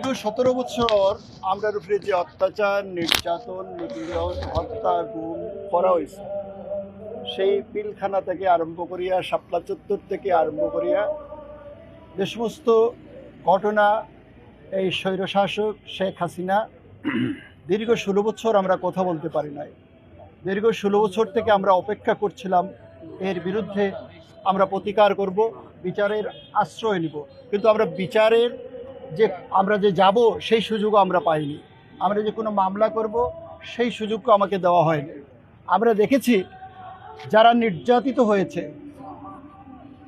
দীর্ঘ 17 বছর আমরার উপরে যে অত্যাচার, নির্যাতন, নিপীড়ন, হত্যা, গুম করা হয়েছে, সেই পিলখানা থেকে আরম্ভ করিয়া শাপলা চত্বর থেকে আরম্ভ করিয়া যে সমস্ত ঘটনা, এই স্বৈরশাসক শেখ হাসিনা দীর্ঘ 16 বছর আমরা কথা বলতে পারি নাই। দীর্ঘ 16 বছর থেকে আমরা অপেক্ষা করছিলাম এর বিরুদ্ধে আমরা প্রতিকার করব, বিচারের আশ্রয় নিব, কিন্তু আমরা বিচারের আমরা যে যাব সেই সুযোগও আমরা পাইনি। আমরা যে কোনো মামলা করব সেই সুযোগও আমাকে দেওয়া হয়নি। আমরা দেখেছি যারা নির্যাতিত হয়েছে,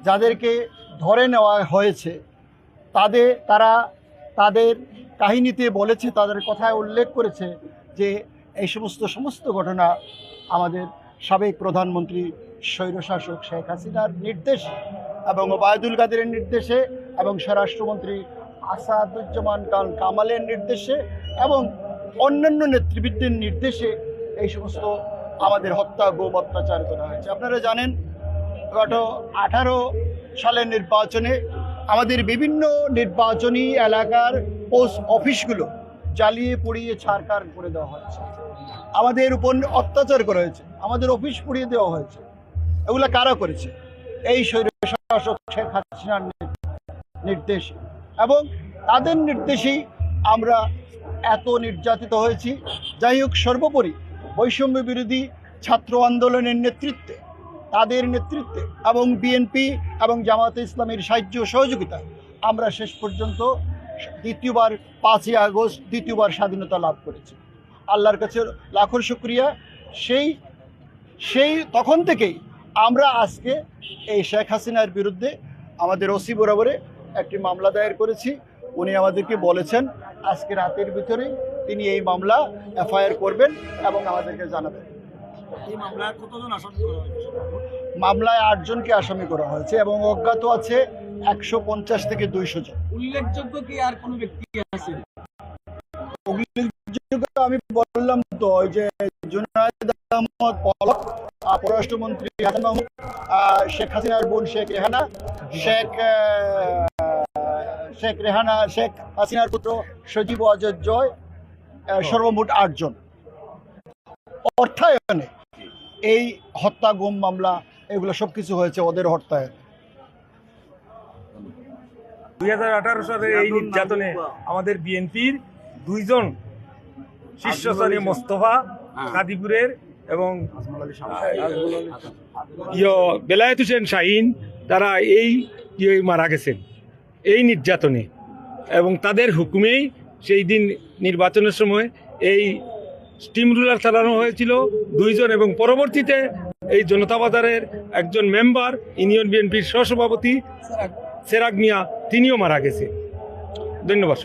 যাদেরকে ধরে নেওয়া হয়েছে, তারা তাদের কাহিনীতে বলেছে, তাদের কথায় উল্লেখ করেছে যে এই সমস্ত ঘটনা আমাদের সাবেক প্রধানমন্ত্রী স্বৈরশাসক শেখ হাসিনার নির্দেশ এবং ওবায়দুল কাদেরের নির্দেশে এবং স্বরাষ্ট্রমন্ত্রী আসাদুজ্জামান খান কামালের নির্দেশে এবং অন্যান্য নেতৃবৃন্দের নির্দেশে এই সমস্ত আমাদের হত্যা, গুম, অত্যাচার করা হয়েছে। আপনারা জানেন গত 18 সালের নির্বাচনে আমাদের বিভিন্ন নির্বাচনী এলাকার পোস্ট অফিসগুলো জ্বালিয়ে পুড়িয়ে ছারখার করে দেওয়া হয়েছে, আমাদের উপর অত্যাচার করা হয়েছে, আমাদের অফিস পুড়িয়ে দেওয়া হয়েছে। এগুলো কারা করেছে? এই স্বৈরশাসক শেখ হাসিনার নির্দেশ এবং তাদের নির্দেশেই আমরা এত নির্যাতিত হয়েছি। যাই হোক, সর্বোপরি বৈষম্য বিরোধী ছাত্র আন্দোলনের নেতৃত্বে, তাদের নেতৃত্বে এবং বিএনপি এবং জামায়াতে ইসলামীর সাহায্য সহযোগিতা আমরা শেষ পর্যন্ত দ্বিতীয়বার 5ই আগস্ট দ্বিতীয়বার স্বাধীনতা লাভ করেছি। আল্লাহর কাছে লাখো শুকরিয়া। সেই তখন থেকেই আমরা আজকে এই শেখ হাসিনার বিরুদ্ধে আমাদের ওসি বরাবরে একটি মামলা দায়ের করেছি। উনি আমাদেরকে বলেছেন আজকে রাতের ভিতরেই তিনি এই মামলা এফআইআর করবেন এবং আমাদেরকে জানাবেন। এই মামলায় কতজন আসামি করা হয়েছে? মামলায় 8 জনকে আসামি করা হয়েছে এবং অজ্ঞাত আছে 150 থেকে 200 জন। উল্লেখযোগ্য কি আর কোনো ব্যক্তি আছে? উল্লেখযোগ্য আমি বললাম তো, যে জুনায়েদ আহমদ পলক, পররাষ্ট্রমন্ত্রী হাসান মাহমুদ, শেখ হাসিনার বোন শেখ রেহানা, শেখ হাসিনার পুত্র সজীব ওয়াজেদ জয়, সর্বমোট 8 জন। অর্থায়নে এই হত্যা, গুম মামলা এগুলো সবকিছু হয়েছে ওদের অর্থায়নে। 2018 সালের এই নির্যাতনে আমাদের বিএনপির 2 জন শীর্ষস্থানীয় মোস্তফা কাদিপুরের এবং বেলায়েত হোসেন শাহিন, তারা এই মারা গেছেন এই নির্যাতনে, এবং তাদের হুকুমেই সেই দিন নির্বাচনের সময় এই স্টিম রুলার চালানো হয়েছিল 2 জন, এবং পরবর্তীতে এই জনতা বাজারের একজন মেম্বার, ইউনিয়ন বিএনপির সহসভাপতি সেরাগ মিয়া, তিনিও মারা গেছে। ধন্যবাদ।